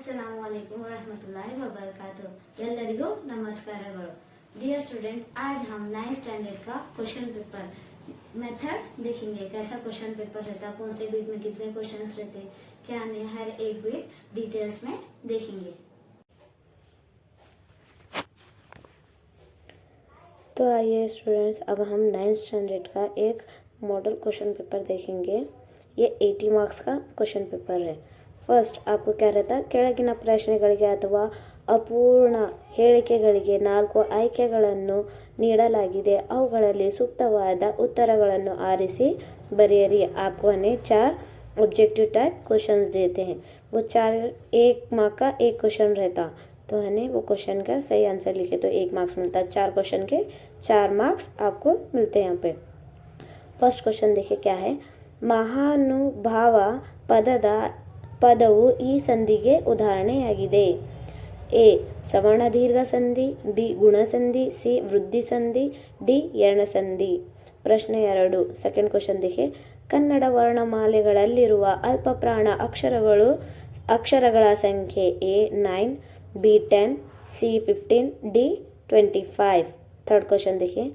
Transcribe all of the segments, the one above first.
अस्सलामु अलैकुम वरहमतुल्लाहि वबरकातुहू ಎಲ್ಲರಿಗೂ ನಮಸ್ಕಾರಗಳು। डियर स्टूडेंट, आज हम 9th स्टैंडर्ड का क्वेश्चन पेपर मेथड देखेंगे। कैसा क्वेश्चन पेपर रहता, कौन से बीट में कितने क्वेश्चंस रहते, क्या नहीं, हर एक बीट डिटेल्स में देखेंगे। तो आइए स्टूडेंट्स, अब हम 9th स्टैंडर्ड का एक मॉडल क्वेश्चन पेपर देखेंगे। ये 80 मार्क्स का क्वेश्चन पेपर है। ಫಸ್ಟ್ आपको क्या रहता, ಕೆಳಗಿನ ಪ್ರಶ್ನೆಗಳಿಗೆ ಅಥವಾ ಅಪೂರ್ಣ ಹೇಳಿಕೆಗಳಿಗೆ 4 ಆಯ್ಕೆಗಳನ್ನು ನೀಡಲಾಗಿದೆ, ಅವುಗಳಲ್ಲಿ ಸೂಕ್ತವಾದ ಉತ್ತರಗಳನ್ನು ಆರಿಸಿ बरियरी। आपको हमें 4 ऑब्जेक्टिव टाइप क्वेश्चंस देते हैं। वो 4 1 मार्क का एक क्वेश्चन रहता, तो हमें वो क्वेश्चन का सही आंसर लिखे तो 1 मार्क्स मिलता है। 4 क्वेश्चन के 4 मार्क्स आपको मिलते हैं यहाँ पे। फर्स्ट क्वेश्चन देखिए क्या है। ಮಹಾನುಭಾವ ಪದವು ಈ ಸಂಧಿಗೆ ಉದಾಹರಣೆಯಾಗಿದೆ। ಎ ಸವರ್ಣ ದೀರ್ಘ ಸಂಧಿ, ಬಿ ಗುಣಸಂಧಿ, ಸಿ ವೃದ್ಧಿ ಸಂಧಿ, ಡಿ ಎರ್ಣಸಂಧಿ। ಪ್ರಶ್ನೆ 2 ಸೆಕೆಂಡ್ ಕ್ವೆಶ್ಚನ್ देखिए। ಕನ್ನಡ ವರ್ಣಮಾಲೆಗಳಲ್ಲಿರುವ ಅಲ್ಪಪ್ರಾಣ ಅಕ್ಷರಗಳ ಸಂಖ್ಯೆ A 9, B 10, C 15, D 25। Third question देखिए।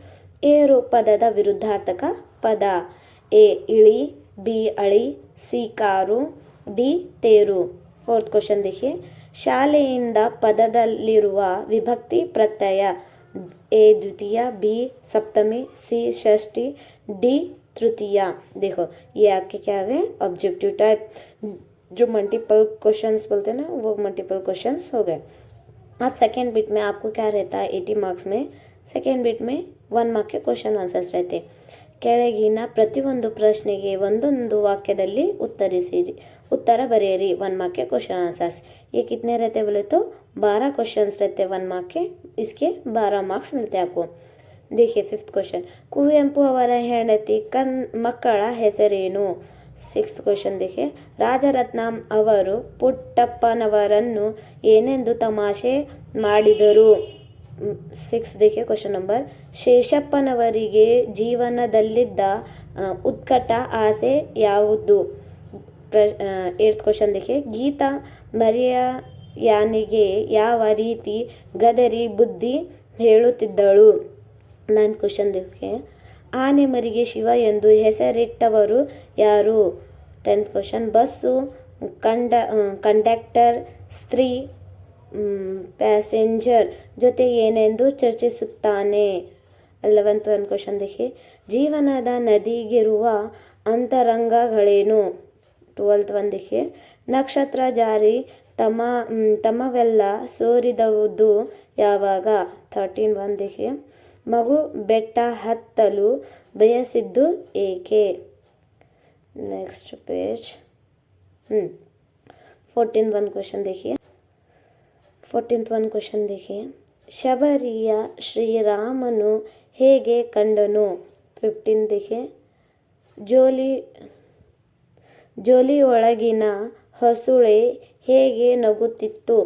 ಏರು ಪದದ ವಿರುದ್ಧಾರ್ಥಕ ಪದ ಎ ಇಳಿ, ಬಿ ಅಳಿ, ಸಿ ಕಾರು, ಡಿ ತೇರು। ಫೋರ್ತ್ ಕ್ವೆಶ್ಚನ್ देखिए। ಶಾಲೆಯಿಂದ ಪದದಲ್ಲಿರುವ ವಿಭಕ್ತಿ ಪ್ರತ್ಯಯ ए द्वितीय, बी सप्तमी, सी षष्ठी, डी तृतीया। देखो ये आपके क्या है, ऑब्जेक्टिव टाइप जो मल्टीपल क्वेश्चंस बोलते हैं ना, वो मल्टीपल क्वेश्चंस हो गए। अब सेकेंड बिट में आपको क्या रहता है, 80 मार्क्स में सेकेंड बिट में 1 मार्क के क्वेश्चन आंसर्स रहते। ಕೆಳಗಿನ ಪ್ರತಿಯೊಂದು ಪ್ರಶ್ನೆಗೆ ಒಂದೊಂದು ವಾಕ್ಯದಲ್ಲಿ उत्तर बरियरी। 1 मार्क के क्वेश्चन आंसर्स। ये कितने रहते बोले तो 12 क्वेश्चंस रहते 1 मार्क के, इसके 12 मार्क्स मिलते हैं आपको। देखिए फिफ्थ क्वेश्चन। ಕುವೆಂಪು ಅವರ ಹೆಂಡತಿ ಮಕ್ಕಳ ಹೆಸರೇನು? ಸಿಕ್ಸ್ತ್ ಕ್ವೆಶ್ಚನ್ देखिए। ರಾಜರತ್ನಂ ಅವರು ಪುಟ್ಟಪ್ಪನವರನ್ನು ಏನೆಂದು ತಮಾಷೆ ಮಾಡಿದರು? 6 देखिए क्वेश्चन नंबर। ಶೇಷಪ್ಪನವರಿಗೆ ಜೀವನದಲ್ಲಿದ್ದ ಉತ್ಕಟ ಆಸೆ ಯಾವುದು? 8th क्वेश्चन देखिए। ಗೀತಾ ಮರಿಯಾನಿಗೆ ಯಾವ ರೀತಿ ಗದರಿ ಬುದ್ಧಿ ಹೇಳುತ್ತಿದ್ದಳು? 9th क्वेश्चन देखिए। ಆನೆ ಮರಿಗೆ ಶಿವ ಎಂದು ಹೆಸರಿಟ್ಟವರು ಯಾರು? 10th question. ಬಸ್ಸು ಕಂಡಕ್ಟರ್ ಸ್ತ್ರೀ ಪ್ಯಾಸೆಂಜರ್ ಜೊತೆ ಏನೆಂದು ಚರ್ಚಿಸುತ್ತಾನೆ? 11th क्वेश्चन देखिए। ಜೀವನದ ನದಿಗಿರುವ ಅಂತರಂಗಗಳೇನು? 12th one देखिए। ನಕ್ಷತ್ರ ಜಾರಿ ತಮವೆಲ್ಲ ಸೋರಿದುದು ಯಾವಾಗ? 13 one देखिए। ಮಗು ಬೆಟ್ಟ ಹತ್ತಲು ಬಯಸಿದ್ದು ಏಕೆ? Next page 14th one question देखिए। 14th one क्वेश्चन देखिए। ಶಬರಿಯ ಶ್ರೀರಾಮನು ಹೇಗೆ ಕಂಡನು? 15 देखिए। ಜೋಲಿಯೊಳಗಿನ ಹಸುಳೆ ಹೇಗೆ ನಗುತ್ತಿತ್ತು?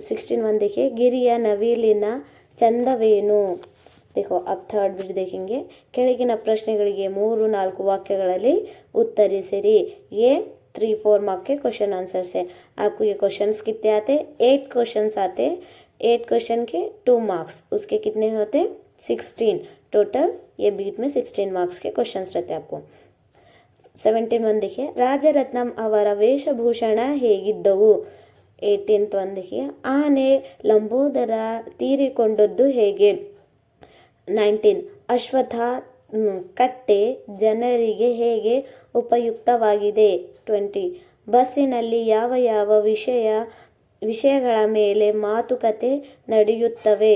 16 one देखिए। ಗಿರಿಯ ನವಿಲಿನ ಚಂದವೇನು? देखो अब थर्ड बिट देखेंगे। ಕೆಳಗಿನ ಪ್ರಶ್ನೆಗಳಿಗೆ 3-4 ವಾಕ್ಯಗಳಲ್ಲಿ ಉತ್ತರಿಸಿರಿ। ये 3-4 मार्क के क्वेश्चन आंसर्स है। आपको ये क्वेश्चंस कितने आते? 8 क्वेश्चंस आते। 8 क्वेश्चन के 2 मार्क्स, उसके कितने होते? 16 टोटल। ये बीट में 16 मार्क्स के क्वेश्चंस रहते आपको। 17 one देखिए। ರಾಜರತ್ನಂ ಅವರ ವೇಷಭೂಷಣ ಹೇಗಿದ್ದವು? 18th one देखिए। ಆನೆ ಲಂಬೋದರ ತೀರಿಕೊಂಡದ್ದು ಹೇಗೆ? 19 ಅಶ್ವತ್ಥ ಕಟ್ಟೆ ಜನರಿಗೆ ಹೇಗೆ ಉಪಯುಕ್ತವಾಗಿದೆ? 20 ಬಸ್ಸಿನಲ್ಲಿ ಯಾವ ಯಾವ ವಿಷಯಗಳ ಮೇಲೆ ಮಾತುಕತೆ ನಡೆಯುತ್ತವೆ?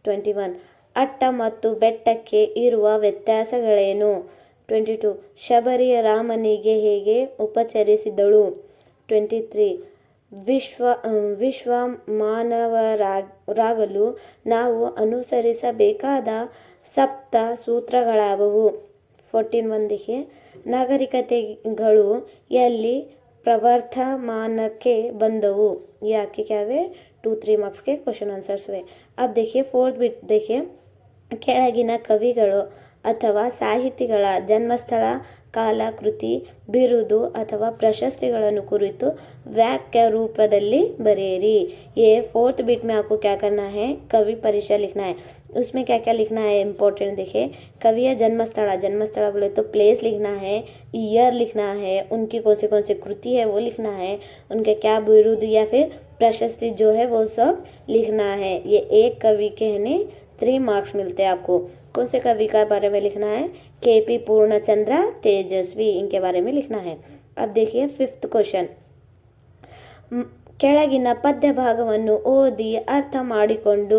21 ಅಟ್ಟ ಮತ್ತು ಬೆಟ್ಟಕ್ಕೆ ಇರುವ ವ್ಯತ್ಯಾಸಗಳೇನು? 22 ಶಬರಿ ರಾಮನಿಗೆ ಹೇಗೆ ಉಪಚರಿಸಿದಳು? 23 ವಿಶ್ವ ಮಾನವರಾಗಲು ನಾವು ಅನುಸರಿಸಬೇಕಾದ ಸಪ್ತ ಸೂತ್ರಗಳಾವುವು? 14 one देखिए। ನಾಗರಿಕತೆಗಳು ಎಲ್ಲಿ ಪ್ರವರ್ತಮಾನಕ್ಕೆ ಬಂದವು? ये आपके क्या हुए? 2-3 मार्क्स के क्वेश्चन आंसर्स हुए। अब देखिए फोर्थ बिट देखिए। ಕೆಳಗಿನ ಕವಿಗಳು ಅಥವಾ ಸಾಹಿತಿಗಳ ಜನ್ಮಸ್ಥಳ ಕಲಾಕೃತಿ, ಬಿರುದು ಅಥವಾ ಪ್ರಶಸ್ತಿಗಳನ್ನು ಕುರಿತು वाक्य रूपದಲ್ಲಿ बरेरी। ये फोर्थ बीट में आपको क्या करना है, कवि परिचय लिखना है। उसमें क्या क्या लिखना है इम्पोर्टेंट देखिए, कवि जन्मस्थला, जन्मस्थला बोले तो प्लेस लिखना है, ईयर लिखना है, उनकी कौन सी कृति है वो लिखना है, उनके क्या बिरुद या फिर प्रशस्ति जो है वो सब लिखना है। ये एक कवि के है 3 मार्क्स मिलते हैं आपको। कौन से कवि का बारे में लिखना है, KP पूर्णचंद्र तेजस्वी, इनके बारे में लिखना है। अब देखिए 5th क्वेश्चन, ಕೆಳಗಿನ ಪದ್ಯ ಭಾಗವನ್ನು ಓದಿ ಅರ್ಥ ಮಾಡಿಕೊಂಡು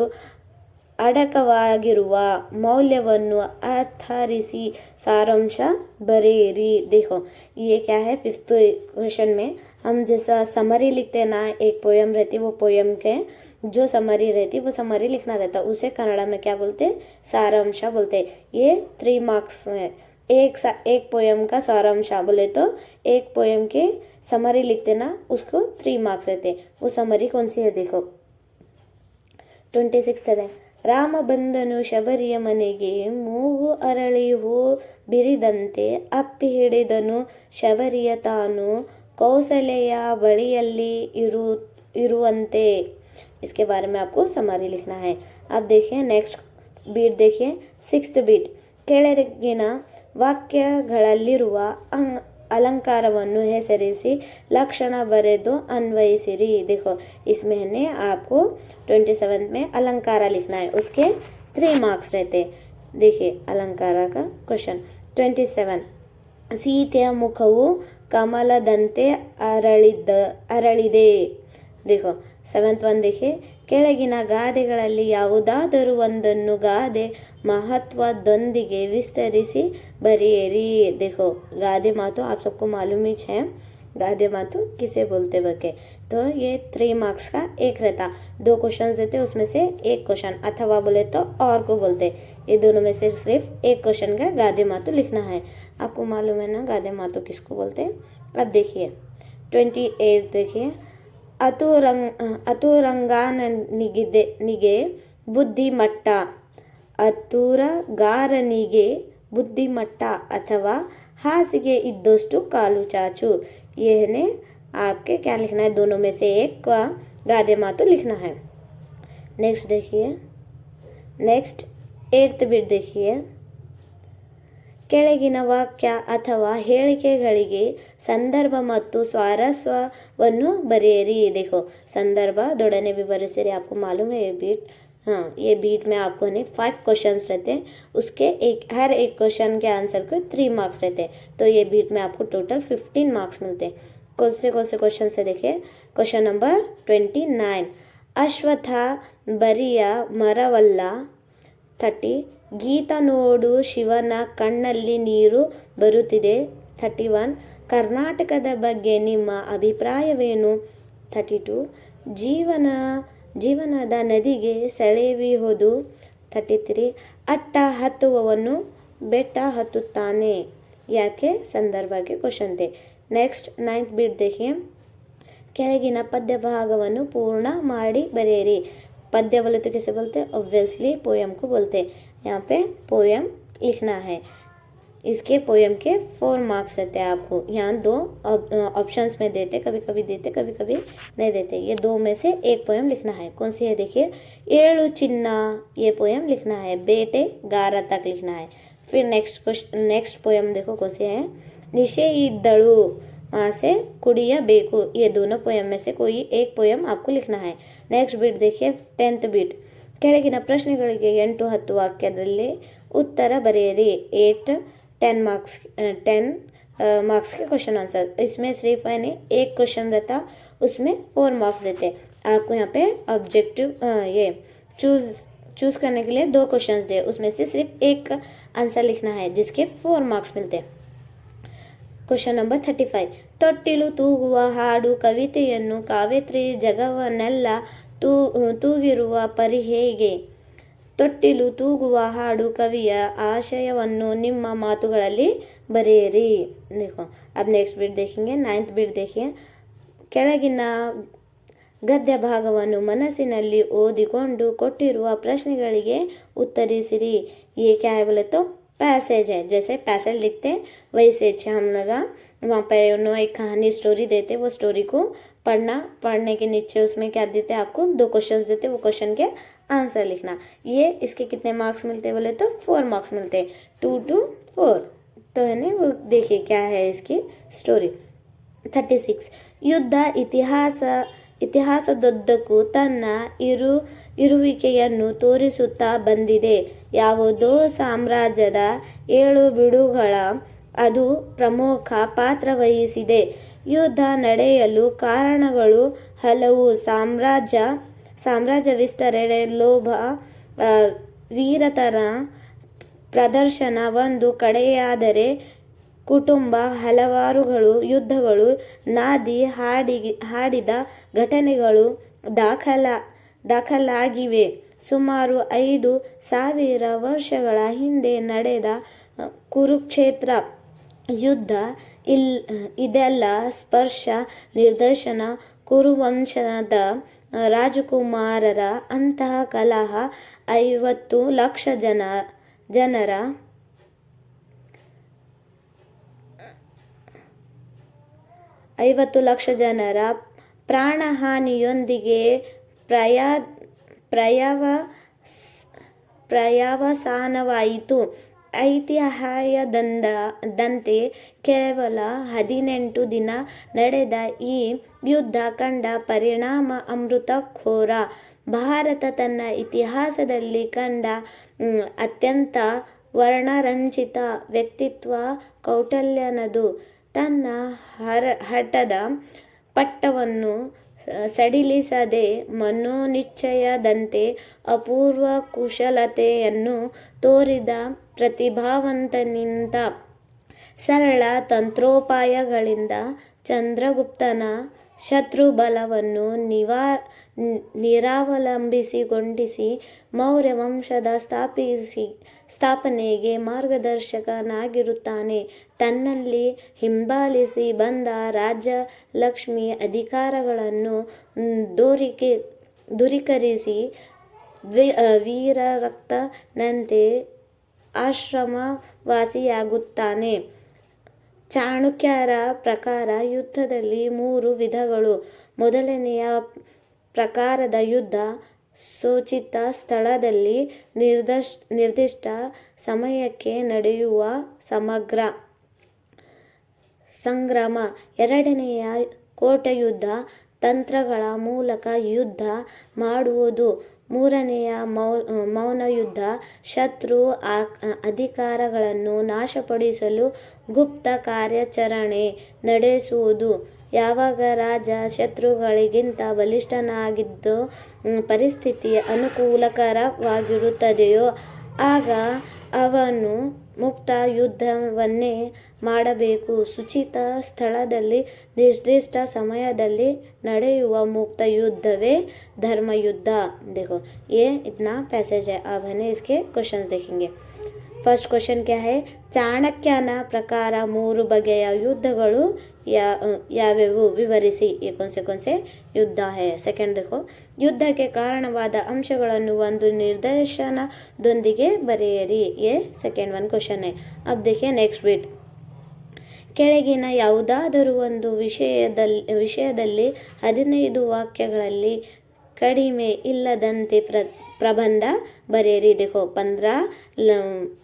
ಅಡಕವಾಗಿರುವ ಮೌಲ್ಯವನ್ನು ಆಧರಿಸಿ सारांश बरेरी। देखो ये क्या है, 5th क्वेश्चन में हम जैसा समरी लिखते हैं ना, एक पोयम रहती है, वो पोयम के जो समरी रहती है वो समरी लिखना रहता है, उसे कन्नड़ा में क्या बोलते हैं, सारांश बोलते हैं। ये 3 मार्क्स है। एक पोयम का सारांश बोले तो एक पोयम के समरी लिखते ना, उसको 3 मार्क्स रहते। वो समरी कौन सी है देखो, 26 है, ರಾಮ ಬಂದನು ಶಬರಿಯ ಮನೆಗೆ, ಮೂಗು ಅರಳಿ ಹೂ ಬಿರಿದಂತೆ ಅಪ್ಪಿ ಹಿಡಿದನು ಶಬರಿಯ ತಾನು, ಕೌಸಲೆಯ ಬಳಿಯಲ್ಲಿ ಇರುವಂತೆ। इसके बारे में आपको समरी लिखना है। अब देखिए नेक्स्ट बीट देखिए, 6th बीट, ಕೆಳಗಿನ ವಾಕ್ಯಗಳಲ್ಲಿರುವ अलंकारವನ್ನು ಹೆಸರಿಸಿ लक्षण बरेदो अन्वयिसिरी। देखो इसमें है आपको 27 में अलंकार लिखना है, उसके 3 मार्क्स रहते। देखिए अलंकार का क्वेश्चन 27, सीತೆಯ ಮುಖವು ಕಮಲದಂತೆ ಅರಳಿದೆ। देखो 7th one देखिए, ಕೆಳಗಿನ ಗಾದೆಗಳಲ್ಲಿ ಯಾವುದಾದರೂ ಒಂದನ್ನು ಗಾದೆ महत्वदೊಂದಿಗೆ ವಿಸ್ತರಿಸಿ बरेरी। देखो गादे मातु आप सबको मालूम ही है, गादे मातु किसे बोलते बके। तो ये 3 मार्क्स का एक रहता, 2 क्वेश्चन देते, उसमें से एक क्वेश्चन अथवा बोले तो और को बोलते। ये दोनों में से सिर्फ एक क्वेश्चन का गादे मातु लिखना है। आपको मालूम है ना गादे मातु किसको बोलते। अब देखिए 28 देखिए, ಅತುರಂಗಾರನಿಗೆ ಬುದ್ಧಿಮಟ್ಟ, ಅತುರಗಾರನಿಗೆ ಬುದ್ಧಿಮಟ್ಟ ಅಥವಾ हासिಗೆ इद्दोस्तु कालू चाचू। ये है आपके क्या लिखना है, दोनों में से एक का गादे मातु लिखना है। नेक्स्ट देखिए, नेक्स्ट 8th बीट देखिए, ಕೆಳಗಿನ ವಾಕ್ಯ ಅಥವಾ ಹೇಳಿಕೆಗಳಿಗೆ ಸಂದರ್ಭ ಮತ್ತು ಸ್ವಾರಸ್ಯವನ್ನು बरेरी। देखो संदर्भದೊಡನೆ ವಿವರಿಸಿರಿ। आपको मालूम है ये बीट, हाँ ये बीट में आपको 5 क्वेश्चंस रहते हैं, उसके हर एक क्वेश्चन के आंसर को 3 मार्क्स रहते हैं। तो ये बीट में आपको टोटल 15 मार्क्स मिलते हैं। कौन से क्वेश्चन से देखिए, क्वेश्चन नंबर 29, ಅಶ್ವತ್ಥ ಬರಿಯ ಮರವಲ್ಲ। 30, ಗೀತ ನೋಡು ಶಿವನ ಕಣ್ಣಲ್ಲಿ ನೀರು ಬರುತ್ತಿದೆ। 31, ಕರ್ನಾಟಕದ ಬಗ್ಗೆ ನಿಮ್ಮ ಅಭಿಪ್ರಾಯವೇನು। 32, ಜೀವನದ ನದಿಗೆ ಸೆಳೆಯುವುದು। 33, ಅಟ್ಟ ಹತ್ತುವವನು ಬೆಟ್ಟ ಹತ್ತುತ್ತಾನೆ। ಯಾಕೆ ಸಂದರ್ಭಕ್ಕೆ ಕ್ವಶನ್ थे। नेक्स्ट 9th बीट देखिए, ಕೆಳಗಿನ ಪದ್ಯ ಭಾಗವನ್ನು ಪೂರ್ಣ ಮಾಡಿ ಬರೆಯಿರಿ। पद्य बोले तो किसे बोलते हैं, ऑब्वियसली पोयम को बोलते हैं। यहाँ पे पोयम लिखना है, इसके पोयम के 4 मार्क्स रहते हैं। आपको यहाँ 2 ऑप्शंस में देते, कभी कभी देते कभी कभी नहीं देते। ये 2 में से एक पोयम लिखना है। कौन सी है देखिए, ಏಳು ಚಿನ್ನ, ये पोयम लिखना है। बेटे 11 तक लिखना है। फिर नेक्स्ट पोयम देखो कौन सी है, निशे इद्दಳು, वहाँ से कुड़ियಬೇಕು। ये दोनों पोयम में से कोई एक पोयम आपको लिखना है। नेक्स्ट बीट देखिए 10th बीट, ಕೆಳಗಿನ ಪ್ರಶ್ನೆಗಳಿಗೆ 8, 10 ವಾಕ್ಯದಲ್ಲಿ उत्तर बरेरी। 8, 10 मार्क्स के क्वेश्चन आंसर। इसमें सिर्फ है एक क्वेश्चन रहता, उसमें 4 मार्क्स देते। आपको यहाँ पे ऑब्जेक्टिव ये चूज करने के लिए 2 क्वेश्चन दे, उसमें से सिर्फ एक आंसर लिखना है, जिसके 4 मार्क्स मिलते हैं। क्वेश्चन नंबर 35, ತೊಟ್ಟಿಲು ತೂಗುವ ಹಾಡು ಕವಿತೆಯನ್ನು ಕಾವ್ಯತ್ರಿ ಜಗವನ್ನೆಲ್ಲ ತೂಗಿರುವ ಪರಿ ಹೇಗೆ। ತೊಟ್ಟಿಲು ತೂಗುವ ಹಾಡು ಕವಿಯ ಆಶಯವನ್ನು ನಿಮ್ಮ ಮಾತುಗಳಲ್ಲಿ ಬರೆಯಿರಿ। देखो अब नेक्स्ट बीट देखेंगे, 9th बीट देखिए, ಕೆಳಗಿನ ಗದ್ಯ ಭಾಗವನ್ನು ಮನಸ್ಸಿನಲ್ಲಿ ಓದಿಕೊಂಡು ಕೊಟ್ಟಿರುವ ಪ್ರಶ್ನೆಗಳಿಗೆ ಉತ್ತರಿಸಿರಿ। ये क्या है बोले तो पैसेज है, जैसे पैसेज लिखते हैं वैसे हम लोग वहाँ पर उन्होंने एक कहानी स्टोरी देते, वो स्टोरी को पढ़ने के नीचे उसमें क्या देते हैं आपको 2 क्वेश्चंस देते, वो क्वेश्चन के आंसर लिखना। ये इसके कितने मार्क्स मिलते बोले तो 4 मार्क्स मिलते हैं, 2 to 4। तो है ना, वो देखिए क्या है इसकी स्टोರಿ। 36 ಯುದ್ಧ ಇತಿಹಾಸದುದ್ದಕ್ಕೂ ತನ್ನ ಇರುವಿಕೆಯನ್ನು ತೋರಿಸುತ್ತಾ ಬಂದಿದೆ. ಯಾವುದೋ ಸಾಮ್ರಾಜ್ಯದ ಏಳುಬೀಳುಗಳ ಅದು ಪ್ರಮುಖ ಪಾತ್ರ ವಹಿಸಿದೆ. ಯುದ್ಧ ನಡೆಯಲು ಕಾರಣಗಳು ಹಲವು. ಸಾಮ್ರಾಜ್ಯ ವಿಸ್ತರಣೆ, ಲೋಭ, ವೀರತನ ಪ್ರದರ್ಶನ ಒಂದು ಕಡೆಯಾದರೆ, ಕುಟುಂಬ ಹಲವಾರುಗಳು, ಯುದ್ಧಗಳು, ನಾದಿ ಹಾಡಿದ ಘಟನೆಗಳು ದಾಖಲಾಗಿವೆ. ಸುಮಾರು 5,000 ವರ್ಷಗಳ ಹಿಂದೆ ನಡೆದ ಕುರುಕ್ಷೇತ್ರ ಯುದ್ಧ ಇದೆಲ್ಲ ಸ್ಪರ್ಶ ನಿದರ್ಶನ. ಕುರುವಂಶದ ರಾಜಕುಮಾರರ ಅಂತಹ ಕಲಹ 50 ಲಕ್ಷ ಜನರ ಪ್ರಾಣಹಾನಿಯೊಂದಿಗೆ ಪರ್ಯವಸಾನವಾಯಿತು. ಐತಿಹ್ಯದಂತೆ ಕೇವಲ 18 ದಿನ ನಡೆದ ಈ ಯುದ್ಧ ಕಂಡ ಪರಿಣಾಮ ಅಮೃತಖೋರ. ಭಾರತ ತನ್ನ ಇತಿಹಾಸದಲ್ಲಿ ಕಂಡ ಅತ್ಯಂತ ವರ್ಣರಂಜಿತ ವ್ಯಕ್ತಿತ್ವ ಕೌಟಿಲ್ಯನದು. ತನ್ನ ಹಠದ ಪಟ್ಟವನ್ನು ಸಡಿಲಿಸದೆ ಮನೋನಿಶ್ಚಯದಂತೆ ಅಪೂರ್ವ ಕುಶಲತೆಯನ್ನು ತೋರಿದ ಪ್ರತಿಭಾವಂತನಿಂದ ಸರಳ ತಂತ್ರೋಪಾಯಗಳಿಂದ ಚಂದ್ರಗುಪ್ತನ ಶತ್ರುಬಲವನ್ನು ನಿರಾವಲಂಬಿಸಿಗೊಂಡಿಸಿ ಮೌರ್ಯ ವಂಶದ ಸ್ಥಾಪನೆಗೆ ಮಾರ್ಗದರ್ಶಕನಾಗಿರುತ್ತಾನೆ. ತನ್ನಲ್ಲಿ ಹಿಂಬಾಲಿಸಿ ಬಂದ ರಾಜಲಕ್ಷ್ಮಿ ಅಧಿಕಾರಗಳನ್ನು ದೂರೀಕರಿಸಿ ವೀರರಕ್ತನಂತೆ ಆಶ್ರಮವಾಸಿಯಾಗುತ್ತಾನೆ. ಚಾಣಕ್ಯರ ಪ್ರಕಾರ ಯುದ್ಧದಲ್ಲಿ 3 ವಿಧಗಳು. ಮೊದಲನೆಯ ಪ್ರಕಾರದ ಯುದ್ಧ ಸೂಚಿತ ಸ್ಥಳದಲ್ಲಿ ನಿರ್ದಿಷ್ಟ ಸಮಯಕ್ಕೆ ನಡೆಯುವ ಸಮಗ್ರ ಸಂಗ್ರಾಮ. ಎರಡನೆಯ ಕೋಟೆಯುದ್ಧ, ತಂತ್ರಗಳ ಮೂಲಕ ಯುದ್ಧ ಮಾಡುವುದು. ಮೂರನೆಯ ಮೌನಯುದ್ಧ, ಶತ್ರು ಅಧಿಕಾರಗಳನ್ನು ನಾಶಪಡಿಸಲು ಗುಪ್ತ ಕಾರ್ಯಾಚರಣೆ ನಡೆಸುವುದು. ಯಾವಾಗ ರಾಜ ಶತ್ರುಗಳಿಗಿಂತ ಬಲಿಷ್ಠನಾಗಿದ್ದು ಪರಿಸ್ಥಿತಿ ಅನುಕೂಲಕರವಾಗಿರುತ್ತದೆಯೋ ಆಗ ಅವನು ಮುಕ್ತ ಯುದ್ಧವನ್ನೇ ಮಾಡಬೇಕು. ಸೂಚಿತ ಸ್ಥಳದಲ್ಲಿ ನಿರ್ದಿಷ್ಟ ಸಮಯದಲ್ಲಿ ನಡೆಯುವ ಮುಕ್ತ युद्धवे धर्मयुद्ध। देखो ये इतना पैसेज है। अब है ना इसके क्वेश्चंस देखेंगे। फर्स्ट क्वेश्चन क्या है, ಚಾಣಕ್ಯನ ಪ್ರಕಾರ 3 ಬಗೆಯ ಯುದ್ಧಗಳು ಯಾವ್ಯಾವು ವಿವರಿಸಿ। ये कौन से युद्ध है। सेकंड देखो, ಯುದ್ಧಕ್ಕೆ ಕಾರಣವಾದ ಅಂಶಗಳನ್ನು ಒಂದು ನಿರ್ದೇಶನದೊಂದಿಗೆ ಬರೆಯಿರಿ। ये सेकंड वन क्वेश्चन है। अब देखिए नेक्स्ट बिट, ಕೆಳಗಿನ ಯಾವುದಾದರೂ ಒಂದು ವಿಷಯದಲ್ಲಿ 15 ವಾಕ್ಯಗಳಲ್ಲಿ ಕಡಿಮೆ ಇಲ್ಲದಂತೆ प्रबंध बरेरी। देखो 15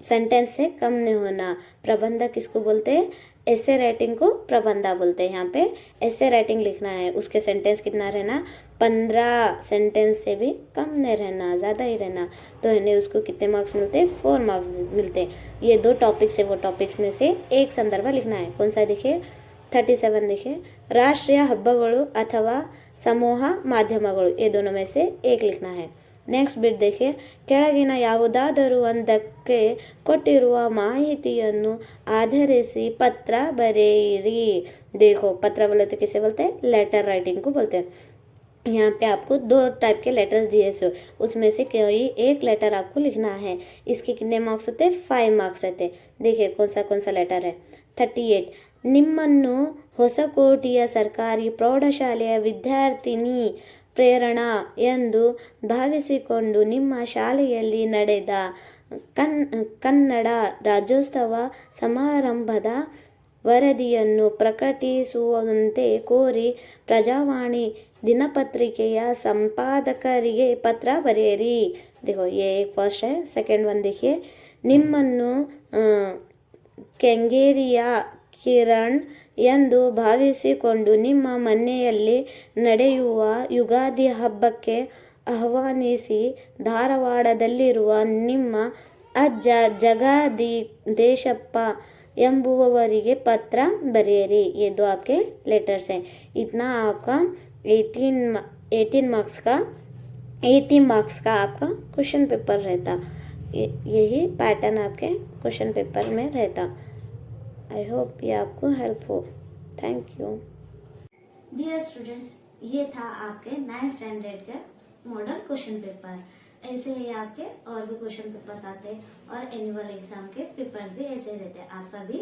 सेंटेंस से कम नहीं होना। प्रबंध किसको बोलते हैं, ऐसे राइटिंग को प्रबंध बोलते हैं। यहाँ पे ऐसे राइटिंग लिखना है, उसके सेंटेंस कितना रहना 15 सेंटेंस से भी कम नहीं रहना, ज़्यादा ही रहना। तो है उसको कितने मार्क्स मिलते हैं, 4 मार्क्स मिलते हैं। ये 2 टॉपिक्स है, वो टॉपिक्स में से एक संदर्भ लिखना है। कौन सा देखिए 37 देखिए, राष्ट्रीय हब्बगळु अथवा समूह माध्यमಗಳು, ये दोनों में से एक लिखना है। ನೆಕ್ಸ್ಟ್ ಬಿಟ್ देखिए, ಕೆಳಗಿನ ಯಾವುದಾದರೂ ಒಂದಕ್ಕೆ ಕೊಟ್ಟಿರುವ ಮಾಹಿತಿಯನ್ನು ಆಧರಿಸಿ ಪತ್ರ ಬರೆಯಿರಿ। देखो पत्र बोले तो किसे बोलते हैं, लेटर राइटिंग को बोलते हैं। यहाँ पे आपको 2 टाइप के लेटर्स दिए सो उसमें से कोई एक लेटर आपको लिखना है। इसके कितने मार्क्स होते हैं, 5 मार्क्स रहते हैं। देखिए कौन सा लेटर है 38, ನಿಮ್ಮನ್ನು ಹೊಸಕೋಟೆಯ ಸರ್ಕಾರಿ ಪ್ರೌಢಶಾಲೆಯ ವಿದ್ಯಾರ್ಥಿನಿ ಪ್ರೇರಣಾ ಎಂದು ಭಾವಿಸಿಕೊಂಡು ನಿಮ್ಮ ಶಾಲೆಯಲ್ಲಿ ನಡೆದ ಕನ್ನಡ ರಾಜ್ಯೋತ್ಸವ ಸಮಾರಂಭದ ವರದಿಯನ್ನು ಪ್ರಕಟಿಸುವಂತೆ ಕೋರಿ ಪ್ರಜಾವಾಣಿ ದಿನಪತ್ರಿಕೆಯ ಸಂಪಾದಕರಿಗೆ ಪತ್ರ ಬರೆಯಿರಿ. देखो ये फर्स्ट है. सेकंड वन देखिए, ನಿಮ್ಮನ್ನು ಕೆಂಗೇರಿಯ ಕಿರಣ್ ಎಂದು ಭಾವಿಸಿಕೊಂಡು ನಿಮ್ಮ ಮನೆಯಲ್ಲಿ ನಡೆಯುವ ಯುಗಾದಿ ಹಬ್ಬಕ್ಕೆ ಆಹ್ವಾನಿಸಿ ಧಾರವಾಡದಲ್ಲಿರುವ ನಿಮ್ಮ ಅಜ್ಜ ಜಗದೀಶಪ್ಪ ಎಂಬುವವರಿಗೆ पत्र बरेरी. ये दो आपके लेटर्स हैं. इतना आपका 18 मार्क्स का आपका क्वेश्चन पेपर रहता. यही पैटर्न आपके क्वेश्चन पेपर में रहता. आई होप ये आपको हेल्प हो. Thank you. डियर स्टूडेंट्स, ये था आपके 9th स्टैंडर्ड का मॉडल क्वेश्चन पेपर. ऐसे ही आपके और भी क्वेश्चन पेपर्स आते हैं और एनुअल एग्जाम के पेपर्स भी ऐसे रहते हैं. आपका भी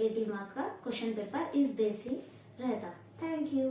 80 मार्क का क्वेश्चन पेपर इस बेस ही रहता. Thank you.